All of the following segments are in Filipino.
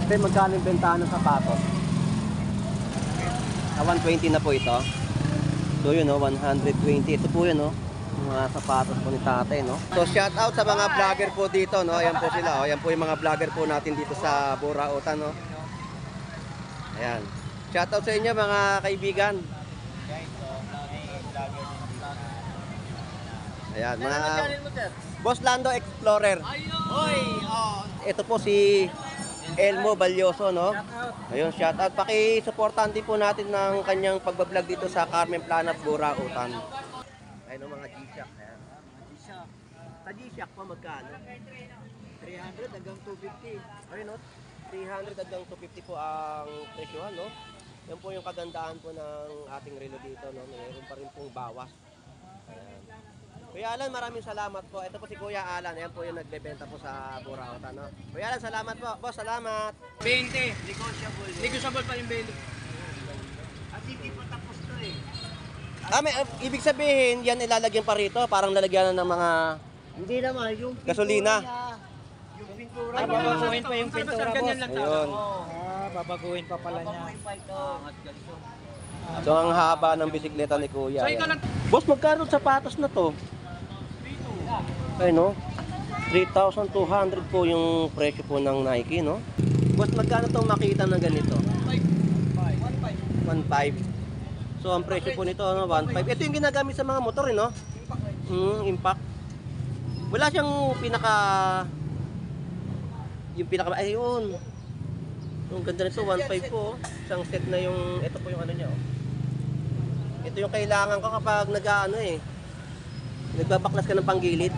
Ate, magkano yung bentahan ng sapatos? 120 na po ito. So yun, no, 120. Ito po yun, no, mga sapatos po ni tatay, no. So shout out sa mga vlogger po dito, no. Ayan po sila, oh. Ayan po yung mga vlogger po natin dito sa Burautan, no. Ayan. Shout out sa inyo mga kaibigan. Ayan, mga Boss Lando Explorer. Ito po si Elmo Balyoso, no? Ayun, shout out. Paki-supportan din po natin ng kanyang pagbablog dito sa Carmen Plana, Burautan. Ayun, mga G-Shock. Ayan. Sa G-Shock po magkano? 300 hanggang 250. Ayun, no? 300 hanggang 250 po ang presyohan, no? Yan po yung kagandahan po ng ating relo dito, no? Mayroon pa rin pong bawas. Ayan. Kuya Alan, maraming salamat po. Ito po si Kuya Alan. Ayan po yung nagbebenta po sa Burautan, no? Kuya Alan, salamat po. Boss, salamat. 20. Negotiable. Negotiable pa yung 20. At hindi pa tapos to eh. Ibig sabihin, yan ilalagyan pa rito. Parang lalagyan ng mga Hindi naman, yung gasolina. Yung pintura. Babaguhin pa yung pintura, boss. Ayun. Babaguhin pa pala niya. So, ang haba ng bisikleta ni Kuya. Boss, magkano sapatos na to? Ay, no? 3,200 po yung presyo po ng Nike, no? Boss, magkano itong makita ng ganito? 1.5. So, ang presyo po nito, no? 1.5. Ito yung ginagamit sa mga motor, no? Impact. Wala siyang ayun. Yung ganda nito, 1.5 po. Isang set na yung, ito po yung ano niya, oh. Ito yung kailangan ko kapag nagbabaklas ka ng panggilid.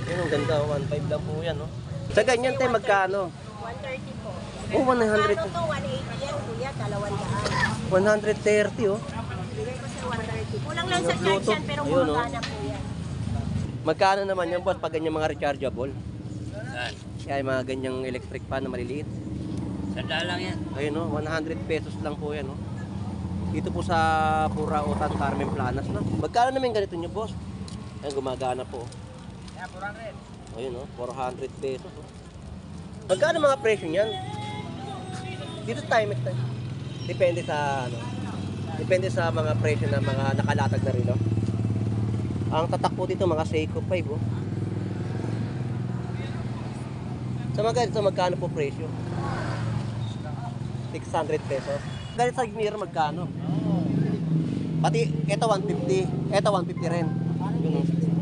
Ayun, ang ganda, 1.5 lang po yan, no? Sa ganyan, te, magkano? 130 po. Oh, 100. Ano to, 180 yan, kuya, 200. 130, oh. Bigay ko sa 130. Kulang lang sa charge Bluetooth. yan, pero Ayun, oh. gumagana po yan. Magkano naman yan, boss, pag ganyan mga rechargeable? Saan? Kaya yung mga ganyang electric fan na maliliit. Sanda lang yan. Ayun, no? 100 pesos lang po yan, no? Dito po sa Burautan, Carmen Planas, no? Magkano naman ganito nyo, boss? Ayun, gumagana po. Yeah, 400. Ayun, no? 400 pesos, no? Magkano mga presyo niyan? Dito tayo, depende sa, depende sa mga presyo ng mga nakalatag na relo. Ang tatak po dito, mga Seiko 5, oh. Sa mga ganito, magkano po presyo? 600 pesos. Ganito sa mirror, magkano? Pati, ito 150. Ito 150 rin.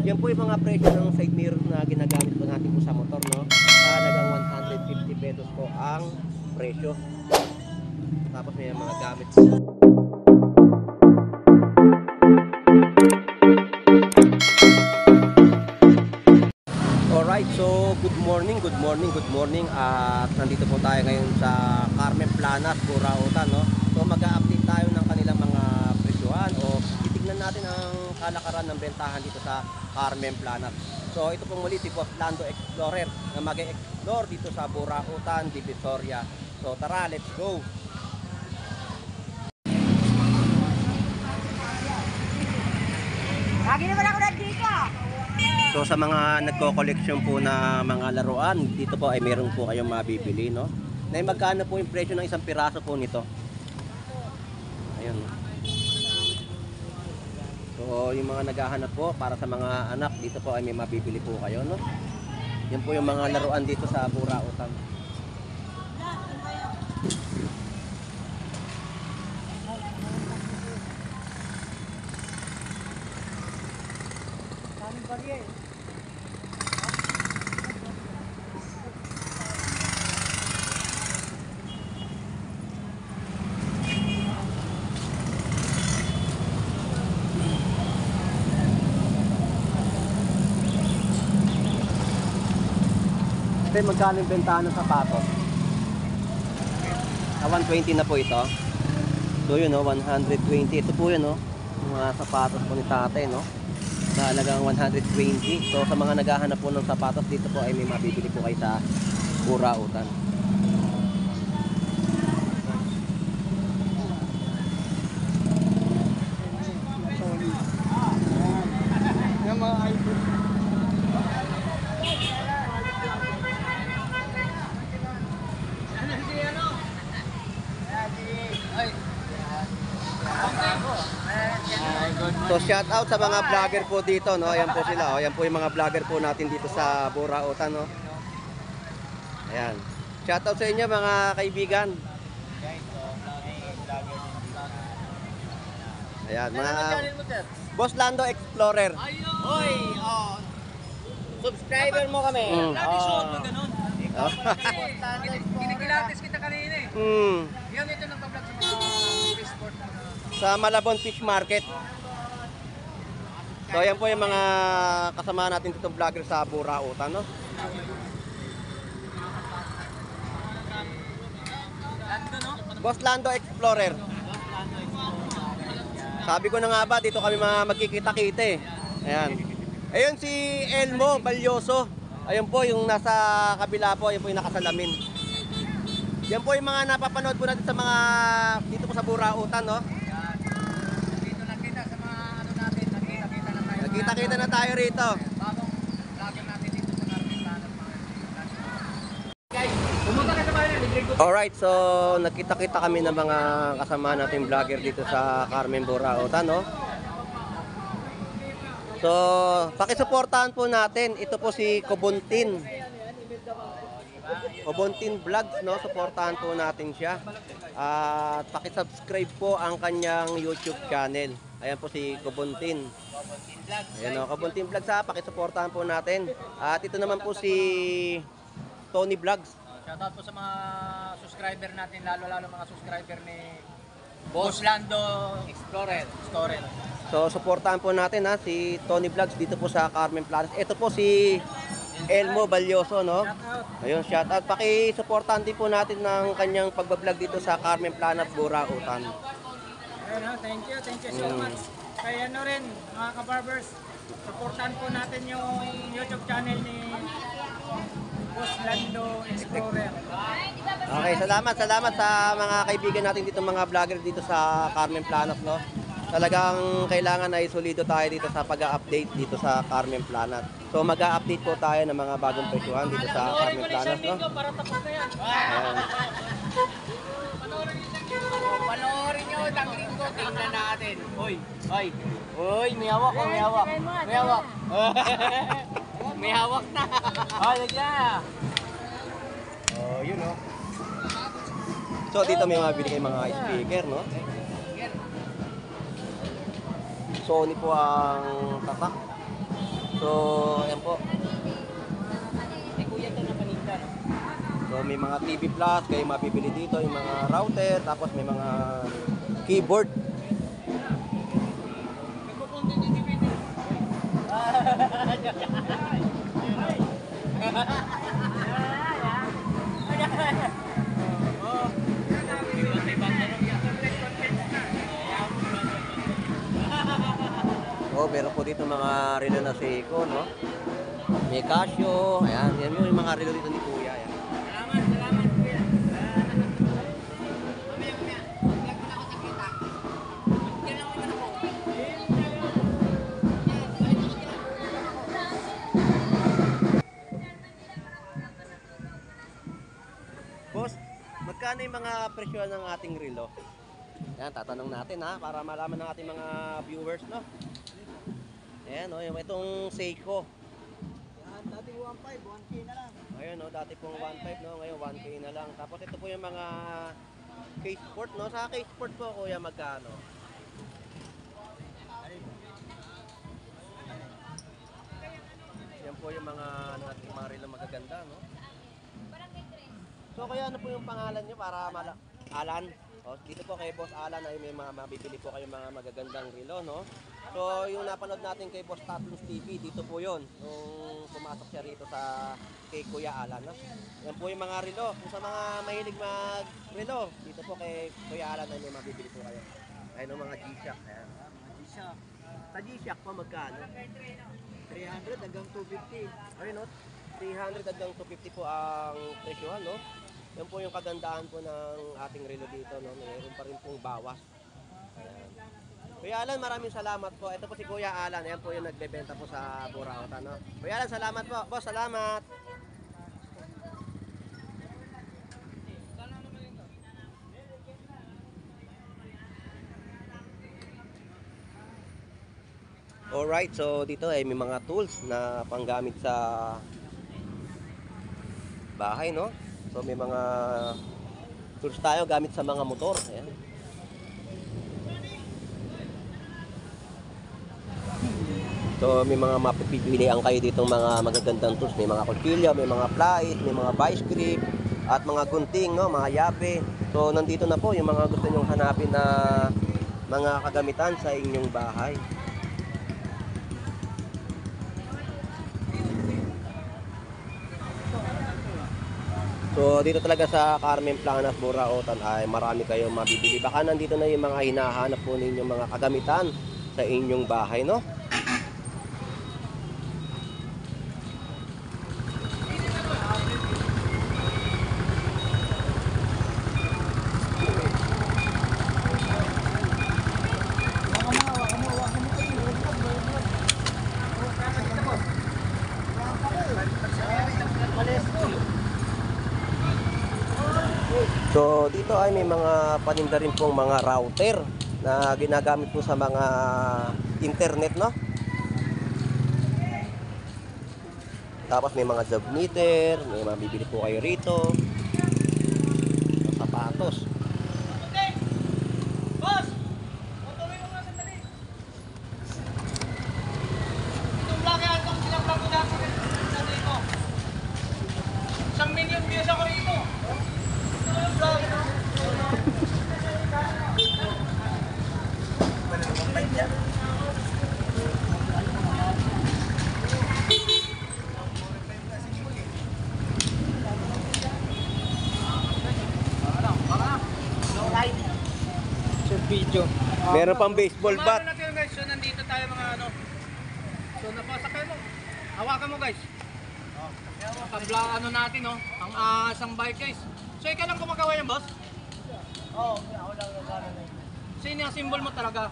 Yan po yung mga presyo ng side mirror na ginagamit po natin po sa motor, no? Halagang 150 pesos po ang presyo. Tapos may mga gamit po. Alright, so good morning at nandito po tayo ngayon sa Carmen Planas, Burautan, no? So mag-a-update tayo ng kanilang mga presyuhan o titignan natin ang kalakaran ng bentahan dito sa Carmen Planas. So ito pong muli si Boss Lando Explorer na mag-explore dito sa Burautan, Divisoria. So tara, let's go! Lagi naman ako nandito. So sa mga nagko-collection po na mga laruan, dito po ay meron po kayong mabibili, no? Na magkano po yung presyo ng isang piraso po nito? Ayun. So yung mga naghahanap po para sa mga anak, dito po ay may mabibili po kayo, no? Yan po yung mga laruan dito sa Burautan. Ate, magkano yung bentahan ng sapatos? 120 na po ito. So yun, no, 120. Ito po yun, no, mga sapatos po ni tatay, no, na halagang 120. So sa mga naghahanap po ng sapatos, dito po ay may mabibili po kayo sa Burautan. Yung mga iPhone. So shout out sa mga vlogger po dito, no? Ayan po sila, oh. Ayan po yung mga vlogger po natin dito sa Burautan, no? Ayan. Shout out sa inyo mga kaibigan. Ayan, mga Boss Lando Explorer. Hoy, oh. Subscriber mo kami. Lagi suot mo ganun. Oh. Kinikilates kita kanina eh. Yan ito nagpa-vlog sa mga sport. Sa Malabon Fish Market. So ayan po yung mga kasama natin dito vlogger sa Burautan, no? Boss Lando Explorer. Sabi ko na nga ba, dito kami mga magkikita-kita eh. Ayan. Ayun si Elmo Balyoso. Ayun po yung nasa kabila po, ayun po yung nakasalamin. Yan po yung mga napapanood po natin sa mga dito po sa Burautan, no? Dito nakita sa mga ano natin, nakita-kita na tayo. Nagkita-kita na tayo rito. Bagong vlogger natin dito sa Carmen Plano. Guys, pumunta ka sa bayan, libre ko. Alright, so nagkita-kita kami ng mga kasama nating vlogger dito sa Carmen Burautan, no? So, pakisuportahan po natin. Ito po si Kobontin. Kobontin Vlogs, no? Suportahan po natin siya. At pakisubscribe po ang kanyang YouTube channel. Ayan po si Kobontin. Ayan o, Kobontin Vlogs ha. Pakisuportahan po natin. At ito naman po si Tony Vlogs. Shoutout po sa mga subscriber natin, lalo-lalo mga subscriber ni Boss Lando Explorer. So, suportahan po natin ha, si Tony Vlogs dito po sa Carmen Planas. Ito po si Elmo Balyoso, no? Ayun, shout out. Paki-suportahan din po natin ng kanyang pagbablog dito sa Carmen Planas, Burautan. Ayun, thank you so much. Kaya ano rin, mga kabarbers, supportan po natin yung YouTube channel ni Boss Lando Explorer. Okay, salamat sa mga kaibigan natin dito, mga vlogger dito sa Carmen Planas, no? Talagang kailangan ay solido tayo dito sa pag-update dito sa Carmen Planas. So mag-update po tayo ng mga bagong presyuhan dito sa Carmen Planas, no? Para tapos na yan. Ayan. Panoorin nyo, tangling ko, tingnan natin. Hoy, may hawak oh, may hawak. May hawak. May hawak na. Oh, lagyan. Oh, yun, no? So dito may mga binigay mga speaker, no? Sony po ang tatak. So, ayan po. Eh, kuya ito na paninda, no? So, may mga TV Plus, kayo mabibili dito, yung mga router, tapos may mga keyboard. Oh, meron po dito mga relo na Seiko, no? May Casio, ayan, yan yung mga relo dito ni Kuya, ayan. Salamat, kuya. Boss, magkano yung mga presyo ng ating relo? Yan, tatanong natin ha, para malaman ng ating mga viewers, no? Ayan, oh, yung itong Seiko. Yan, dati 1.5, 1K na lang. Ayun, no, dati pong 1.5, no? Ngayon 1K na lang. Tapos ito po yung mga case sport, no? Sa case sport po, kuya, magkano? Yan po yung mga ating mga relo magaganda, no? So, kaya ano po yung pangalan nyo para Alan? O, dito po kay Boss Alan ay may mga mabibili po kayo mga magagandang relo, no? So, yung napanood natin kay Boss Tatlons TV, dito po yun. Nung pumasok siya rito sa kay Kuya Alan, no? Yan po yung mga relo. Kung sa mga mahilig mag-relo, dito po kay Kuya Alan ay may mabibili po kayo. Ayun o, mga G-Shock. Ayan. G-Shock. Sa G-Shock po, magkano? 300 hanggang 250. Ayun, no? 300 hanggang 250 po ang presyohan, no? Yan po yung kagandahan po ng ating relo dito, no? Mayroon pa rin pong bawas. Ayan. Kuya Alan, maraming salamat po. Ito po si Kuya Alan. Ayan po yung nagbebenta po sa Burautan, no? Kuya Alan, salamat po. Boss, salamat. Alright, so dito ay may mga tools na panggamit sa bahay, no? So may mga tools tayo gamit sa mga motor. Ayan. So may mga mapipilian kayo ditong mga magagandang tools. May mga kutsilyo, may mga plait, may mga vice grip, at mga gunting, no? Mga yabe. So nandito na po yung mga gusto nyong hanapin na mga kagamitan sa inyong bahay. So dito talaga sa Carmen Planas, Burautan ay marami kayong mabibili. Baka nandito na yung mga hinahanap po ninyong mga kagamitan sa inyong bahay, no? So dito ay may mga paninda rin pong mga router na ginagamit po sa mga internet, no? Tapos may mga job meter, may mabibili po kayo rito. Sapatos. Boss! Tuloy mo nga sandali. Itong vlog yan, itong silang vlog ko na dito. 1 million views ako rito. Ito yung vlog. Video. Meron pang baseball bat. Natin guys, so nandito tayo mga ano. So napasakay mo. Hawakan mo guys. Pabla ano natin no, ang asang bike guys. So ikaw lang gumagawa yan boss? Oo, ako lang gumagawa. So yun yung symbol mo talaga.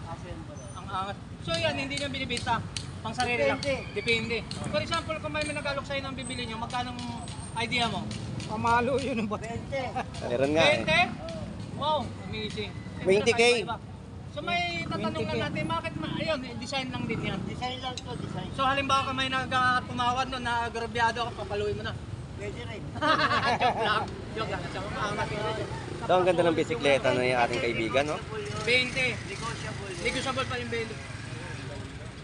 Ang angat. So yan, hindi nyo binibenta. Pang sarili lang. Depende. For example, kung may nag-alok sa'yo ng bibili nyo, magkano idea mo? Pamalo yun ang boss. 20. Meron nga eh. 20? Wow, amazing. 20K. So may tatanungan natin, bakit ayun, design lang din yan. Design lang to, design. So halimbawa kung may nagtumawad no, na agrabyado ka, papaluin mo na. Pwede rin. Joke lang. Joke lang. Sa mga So ang ganda ng bisikleta na yung ating kaibigan, no? 20. Negotiable. Negotiable pa yung 20.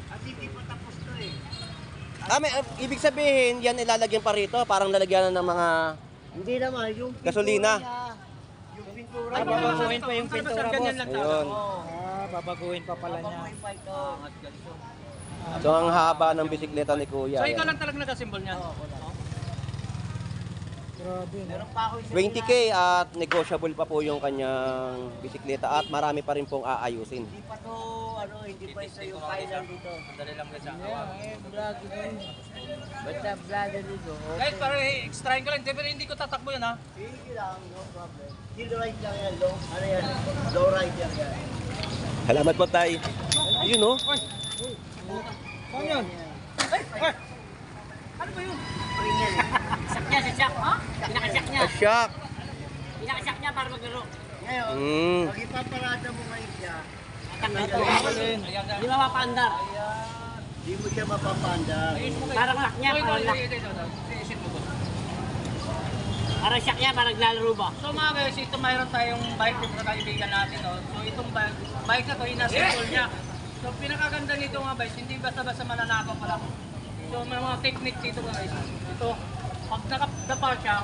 At hindi pa tapos to eh. Ibig sabihin, yan ilalagyan pa rito, parang lalagyan ng mga Hindi naman, yung gasolina. yung pintura Ay, niya. babaguhin pa yung pintura, ganyan lang Ayun. talaga. Babaguhin pa pala niya. Babaguhin pa ito. So ang haba ng bisikleta ni Kuya. So ikaw Yan. lang talaga nag-symbol niyan. Meron pa ako isa 20K at negotiable pa po yung kanyang bisikleta at marami pa rin pong aayusin. Hindi pa to, ano, hindi pa isa yung final dito. Dali lang guys. Vlog ito. Basta vlog dito. Guys, para extrain ko lang. Pero hindi ko tatakbo yan ha. Sige lang, no problem. Hill ride lang yan, low. Ano yan? Low ride lang yan. Salamat po tayo. Ayun, no? Saan yun? Ano ba yun? Sak niya, si Sak. Ha? Pinakasak niya. Shock. Pinakasak niya para maglaro. Ngayon, Mm. pag ipaparada mo ngayon siya, Di ba mapandar? hindi mo siya mapapandar. Parang lock niya, parang lock. Isin mo ba? Parang siyak niya, parang naglalaro ba? So mga guys, ito mayroon tayong bike na kaibigan natin. No? So itong bike na to, inasimple niya. So pinakaganda nito mga guys, hindi basta-basta mananakaw pala. So may mga technique dito guys. Ito, pag nakadapa siya,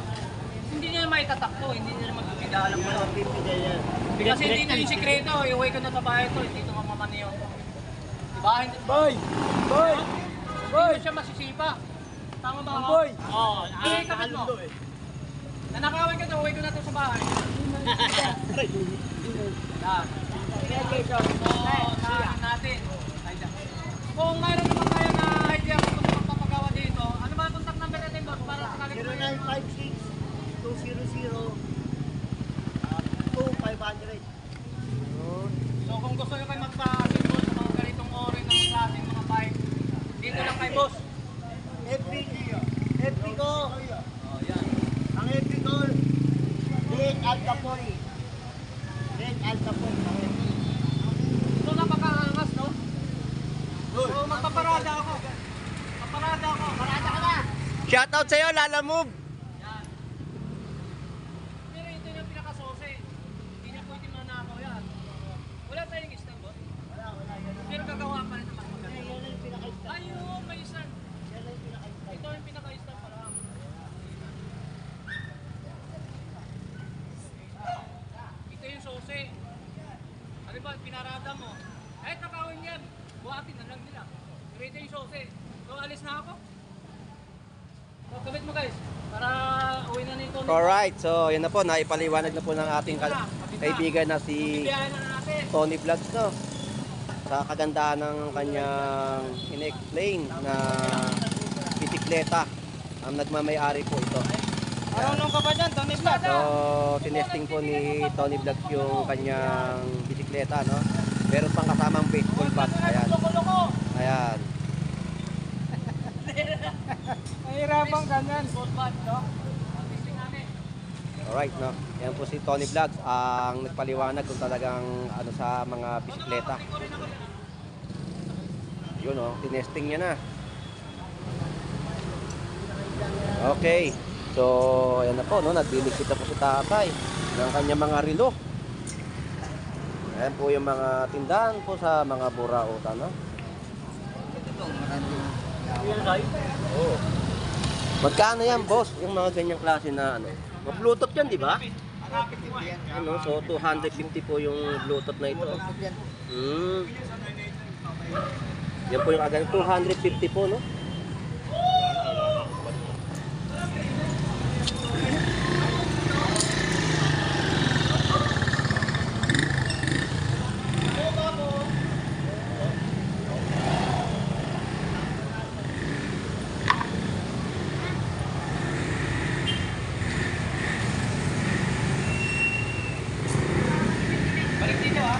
hindi niya may tatakbo, hindi niya magbibidalang Hindi pala. mo pipigay yan. Kasi hindi na yung sikreto, iuwi ko na sa bahay to, hindi ito mamamaniyo. Diba? Boy! Boy! Hindi siya masisipa. Tama ba ako? Boy! Oo, kapit mo. Nanakawin ko to, uwi ko na to sa bahay. Yan. Saan natin. Kung mayroon naman tayo na idea kung ano magpapagawa dito, ano ba ang contact number natin boss para sa kalit mo? 0956-200-2500. So kung gusto nyo kayo magpa-assemble sa mga ganitong ori ng klaseng mga bike, dito lang kay boss. FB ko. Ang FB ko, Red Altapoy. Red Altapoy. So napakaangas no? So, magpaparada ako. Paparada ako. Parada ka na. Shoutout sa'yo, Lala Move! Yan. Pero ito yung pinakasose. Hindi niya pwede manakaw yan. Wala tayong stand, boss? Wala. Pero gagawa pa rin naman maganda. Ayun, may stand. Ito yung pinaka-stand pa lang. Ito yung sose. Ano ba, pinarada mo? Kahit nakawin yan, buhatin na lang nila. Pero ito yung sose. So, alis na ako. So, gamit mo guys, para uwi na nito. Alright, so yan na po, naipaliwanag na po ng ating kaibigan na si Bibiyahin na natin. Tony Vlogs, no? Sa kagandahan ng kanyang in-explain na bisikleta ang nagmamayari po ito. Marunong ka ba dyan, Tony Vlog? So, tinesting po ni Tony Vlogs yung kanyang bisikleta, no? Meron pang kasamang baseball bat. Ayan. Ayan. Mahirapang ganyan. Baseball bat, no? Testing namin. Alright, no? Yan po si Tony Vlogs ang nagpaliwanag kung talagang ano sa mga bisikleta. Yun, no? Tinesting niya na. Okay. So, ayan na po, no? Nagbilig kita po si tatay ng kanyang mga relo. Ayan po yung mga tindahan po sa mga burautan, no? Oh. Magkano yan, boss? Yung mga ganyang klase na ano? Bluetooth yan, di ba? Ano, so 250 po yung Bluetooth na ito. Yan po yung agad 250 po, no? Balik dito ha.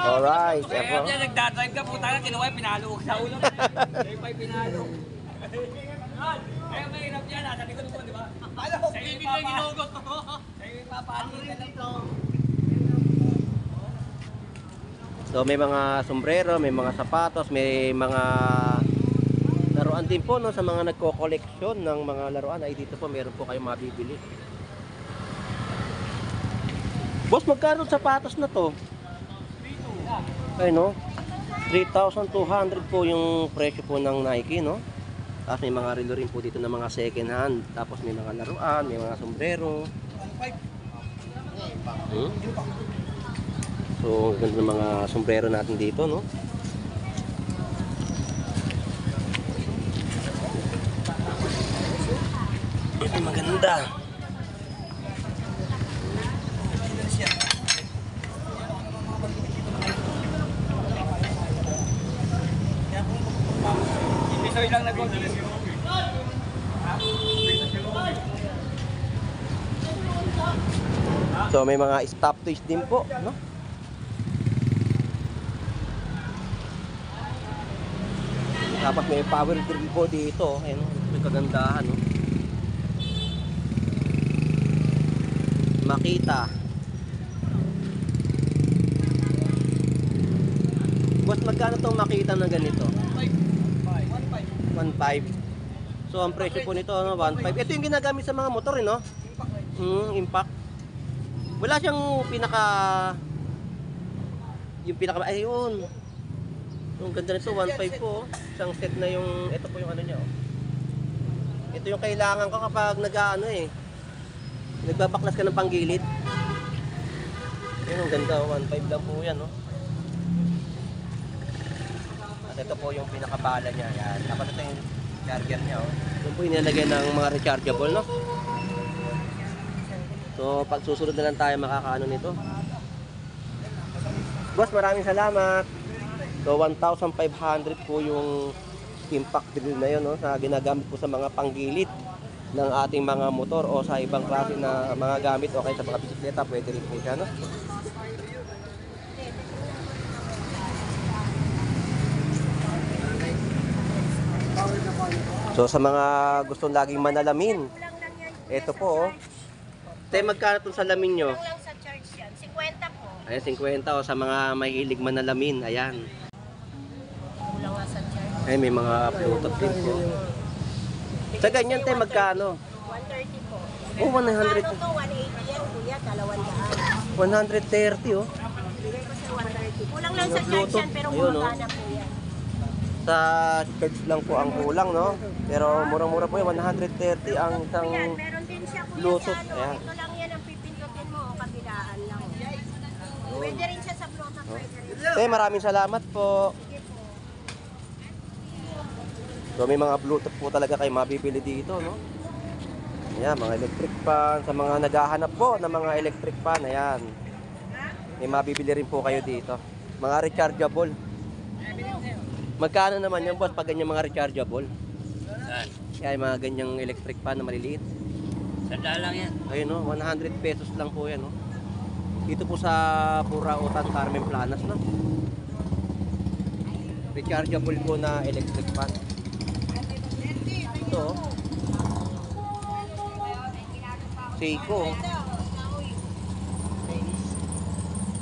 Alright, yan po. Kaya nagdadrive ka, puta na, kinuha yung pinalo ko sa ulo. Kaya pa yung pinalo. Kaya mahirap yan, nasa likod mo, di ba? Sa'yo yung ginugot mo. Sa'yo yung papalo ka lang. So may mga sombrero, may mga sapatos, may mga laruan din po, no, sa mga nagko-collection ng mga laruan ay dito po meron po kayong mabibili. Boss, magkano sapatos na to? Ay, no? 3,200 po yung presyo po ng Nike, no? Tapos may mga relo rin po dito ng mga second hand. Tapos may mga laruan, may mga sombrero. So, ganda ng mga sombrero natin dito, no? Ito maganda. Ibisoy lang nag So, may mga stop toys din po, no? Tapos may power drill po dito. Ayun, may kagandahan, no? Makita. Boss, magkano itong makita na ganito? 1.5. So, ang presyo po nito, ano, 1.5. Ito yung ginagamit sa mga motor, no? Impact. Wala siyang ayun. Yung ganda nito, 1.5 po. Isang set na yung, ito po yung ano niya, oh. Ito yung kailangan ko kapag nagbabaklas ka ng panggilid. Ayun, ang ganda, 1.5 lang po yan, no? At ito po yung pinakabala niya, yan. Tapos ito yung charger niya, oh. Ito po yung nilalagay ng mga rechargeable, no? So, pag susunod na lang tayo makakaano nito. Boss, maraming salamat. So, 1,500 po yung impact drill na yun, no? Na ginagamit po sa mga panggilid ng ating mga motor o sa ibang klase na mga gamit o kaya sa mga bisikleta, pwede rin po siya, no? So, sa mga gustong laging manalamin, ito po, oh. Tay, magkano itong salamin nyo? Lang sa church yan. 50 po. Ayan, 50 o sa mga mahilig manalamin. Ayan. Kulang nga sa church. Ay, may mga Bluetooth din po. Sa ganyan, tay, magkano? 130 po. Oh, 100. Ano to? 180 yan, kuya. 200. 130 oh. Bigay ko sa 130. Kulang lang sa church Bluetooth. yan, pero Ayun, gumagana po yan. Sa church lang po ang kulang, no? Pero murang-mura po yung 130 ang isang Yan, meron din siya kuya Bluetooth. sa ano. Ayan. Ito lang yan ang pipindutin mo o kabilaan lang. Pwede rin siya sa Bluetooth. Pwede rin. Tay, maraming salamat po. Sige po. So may mga Bluetooth po talaga kayo mabibili dito, no? Ayan, mga electric fan. Sa mga naghahanap po ng mga electric fan, ayan. May mabibili rin po kayo dito. Mga rechargeable. Magkano naman yan, boss, pag ganyan mga rechargeable? Saan? Kaya mga ganyang electric fan na maliliit. Sanda lang yan. Ayun, no? 100 pesos lang po yan, no? Dito po sa Burautan, Carmen Planas, no? Rechargeable po na electric fan. Ito, oh. Seiko, oh.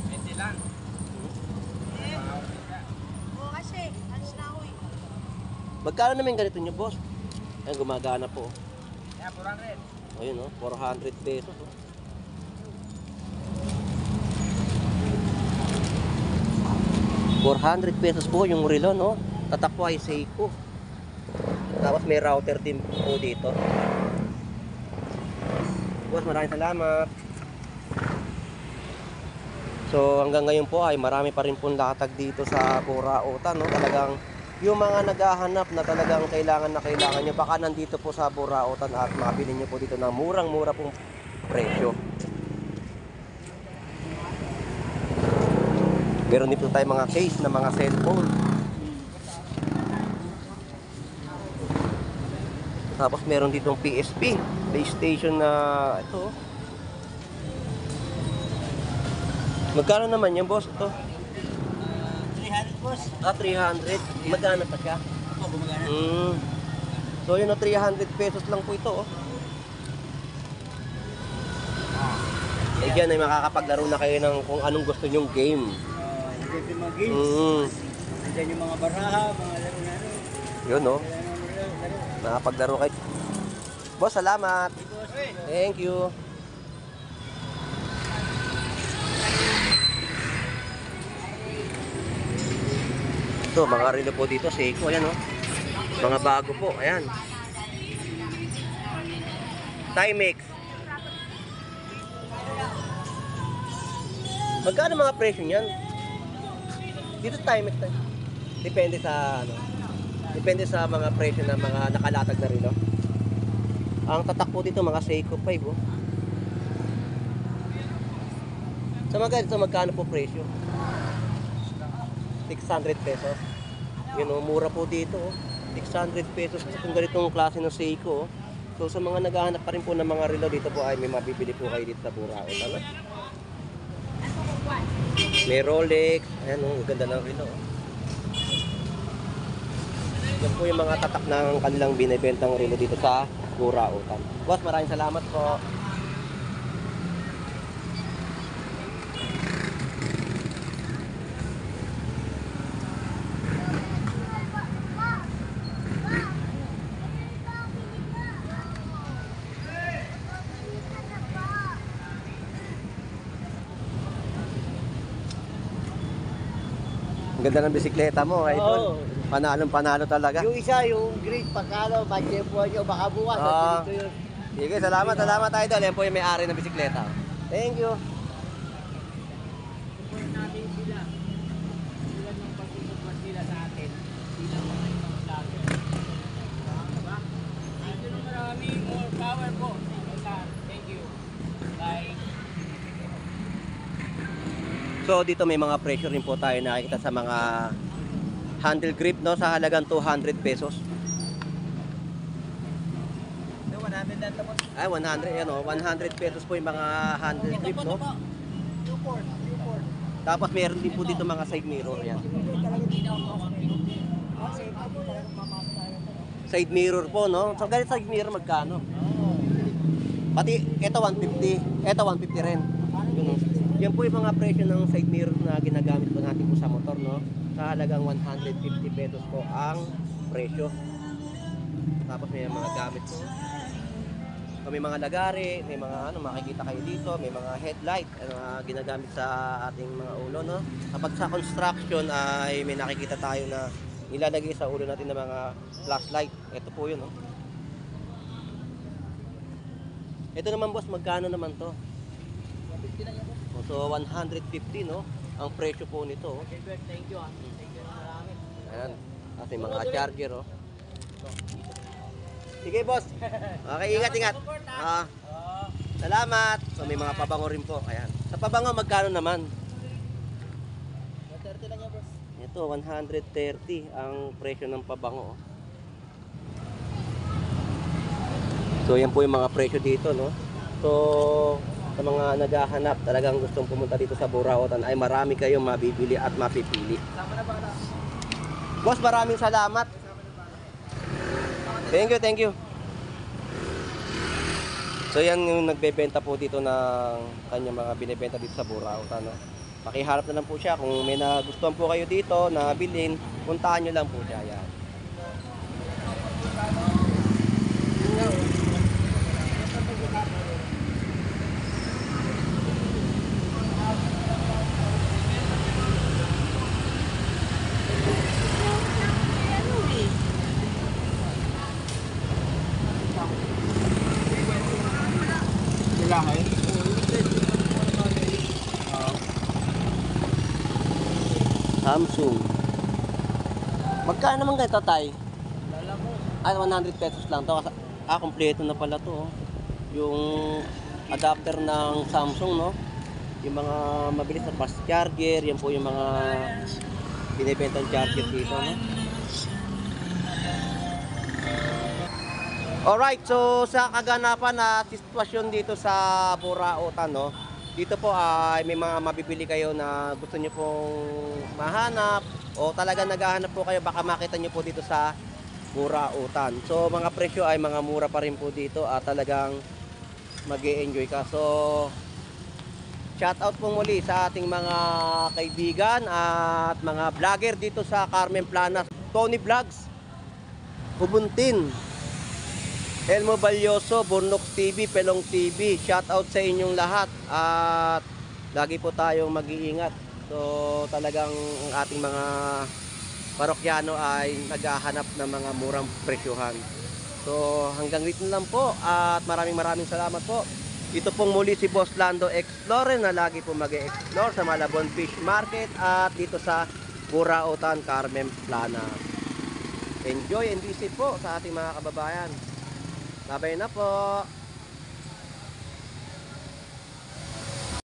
Hindi lang. Oo, kasi. Alis na ako eh. Magkano naman ganito nyo, boss? Ayun, gumagana po. Kaya 400. Ayun, no? 400 pesos, oh. $400 po yung relo, no? Tatak po ay Seiko. Tapos may router din po dito. Boss, maraming salamat. So hanggang ngayon po ay marami pa rin pong latag dito sa Burautan, no? Talagang yung mga naghahanap na talagang kailangan na kailangan nyo, baka nandito po sa Burautan at makabili nyo po dito ng murang-mura pong presyo. Meron dito tayo mga case na mga cellphone. Tapos meron ditong PSP, PlayStation na ito. Magkano naman yan, boss? Ito. 300 boss. 300. Magkano pa siya? Ako gumagana. So yun, 300 pesos lang po ito, oh. Eh dyan ay makakapaglaro na kayo ng kung anong gusto nyong game. Nandiyan yung mga games. Mm. Nandiyan yung mga baraha, mga laro na ano. Yun, no? Laro. Nakapaglaro kayo. Boss, salamat. Thank you. Ito, mga relo po dito, Seiko, ayan, oh. Mga bago po, ayan. Timex. Magkano mga presyo niyan? Dito Timex tayo. Depende sa ano. Depende sa mga presyo ng mga nakalatag na relo. Ang tatak po dito mga Seiko 5, oh. Sa mga ganito, magkano po presyo? 600 pesos. Yun, oh, mura po dito, oh. 600 pesos kung ganitong klase ng Seiko, oh. So sa mga naghahanap pa rin po ng mga relo dito po ay may mabibili po kayo dito sa Burautan, ano? May Rolex, ayan, oh, ganda ng relo, oh. Yan po yung mga tatak ng kanilang binibentang relo dito sa Burautan. Boss, maraming salamat po. Ang ganda ng bisikleta mo, idol. Oo. Panalong-panalo talaga. Yung isa, yung green, pagkalo, magyepuan nyo, baka bukas. Ah. Dito yun. Sige, salamat, idol. Yan po yung may-ari ng bisikleta. Thank you. Support natin sila. Sila ng pagsusupport nila sa atin. Sila mga ibang vlogger. Diba? Thank you na marami. More power po. Thank you. Bye. So dito may mga presyo rin po tayo nakikita sa mga handle grip, no, sa halagang 200 pesos. 100 lang tapos. Ay, 100, yan, oh, 100 pesos po yung mga handle grip, no. Newport. Tapos meron din po dito mga side mirror, yan. Side mirror po, no. So ganito side mirror magkano? Pati ito 150, ito 150 rin. Yun, oh. Yan po yung mga presyo ng side mirror na ginagamit po natin po sa motor, no? Sa halagang 150 pesos po ang presyo. Tapos may mga gamit po. So, may mga lagari, may mga makikita kayo dito, may mga headlight na ginagamit sa ating mga ulo, no? Kapag sa construction ay may nakikita tayo na nilalagay sa ulo natin ng mga flashlight. Ito po yun, no? Ito naman boss, magkano naman to? 150 lang yan, boss. So 150, no? Ang presyo po nito, oh. Okay, Bert, thank you ah. Thank you na marami. Ayan. At may mga charger, oh. Sige, boss. Okay, ingat. Salamat. So, may mga pabango rin po. Ayan. Sa pabango, magkano naman? 130 lang yan, boss. Ito, 130 ang presyo ng pabango, oh. So, yan po yung mga presyo dito, no? So, sa mga naghahanap, talagang gustong pumunta dito sa Burautan, ay marami kayong mabibili at mapipili. Sama na ba na? Boss, maraming salamat. Thank you. So yan yung nagbebenta po dito ng kanyang mga binebenta dito sa Burautan, no? Pakiharap na lang po siya. Kung may nagustuhan po kayo dito na bilhin, puntahan nyo lang po siya. Yan. Samsung. Magkano naman kayo, tatay? Ay, 100 pesos lang to. Kompleto na pala to, oh. Yung adapter ng Samsung, no? Yung mga mabilis na fast charger, yan po yung mga binibentang charger dito, no? Alright, so sa kaganapan na sitwasyon dito sa Burautan, no? Dito po ay may mga mabibili kayo na gusto nyo pong mahanap o talaga naghahanap po kayo, baka makita nyo po dito sa Burautan. So mga presyo ay mga mura pa rin po dito at talagang mag-e-enjoy ka. So shout out po muli sa ating mga kaibigan at mga vlogger dito sa Carmen Planas. Tony Vlogs, Hubuntin, Elmo Balyoso, Burnok TV, Pelong TV. Shout out sa inyong lahat at lagi po tayong mag-iingat. So talagang ang ating mga parokyano ay naghahanap ng mga murang presyuhan. So hanggang dito lang po at maraming salamat po. Ito pong muli si Boss Lando Explorer na lagi po mag-e-explore sa Malabon Fish Market at dito sa Burautan, Carmen Planas. Enjoy and visit po sa ating mga kababayan. Babay na po.